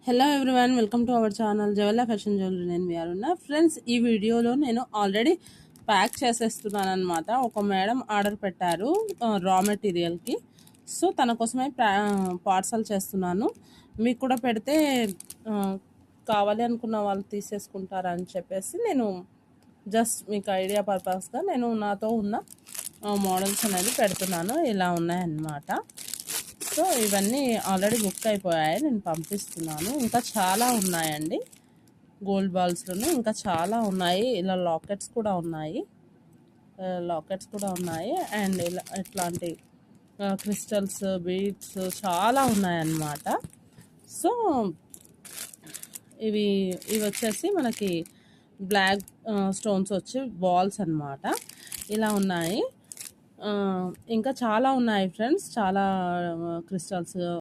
Hello everyone, welcome to our channel జవల్లా fashion jewellery. నేను మీ అరుణ. ఫ్రెండ్స్, ఈ వీడియోలో నేను ఆల్రెడీ ప్యాక్ చేసేస్తున్నాను అనమాట. ఒక మేడం ఆర్డర్ పెట్టారు రా మెటీరియల్కి. సో తన కోసమే పార్సల్ చేస్తున్నాను. మీకు కూడా పెడితే ఆ, కావాలి అనుకున్న వాళ్ళు తీసేసుకుంటారని చెప్పేసి నేను జస్ట్ మీకు ఐడియా పర్పస్గా నేను నాతో ఉన్న మోడల్స్ అనేది పెడుతున్నాను. ఇలా ఉన్నాయన్నమాట. సో ఇవన్నీ ఆల్రెడీ బుక్ అయిపోయాయి, నేను పంపిస్తున్నాను. ఇంకా చాలా ఉన్నాయండి, గోల్డ్ బాల్స్లోనే ఇంకా చాలా ఉన్నాయి. ఇలా లాకెట్స్ కూడా ఉన్నాయి, అండ్ ఇలా ఇట్లాంటి క్రిస్టల్స్, బీడ్స్ చాలా ఉన్నాయన్నమాట. సో ఇవి వచ్చేసి మనకి బ్లాక్ స్టోన్స్ వచ్చి బాల్స్ అన్నమాట. ఇలా ఉన్నాయి. ఇంకా చాలా ఉన్నాయి ఫ్రెండ్స్, చాలా క్రిస్టల్స్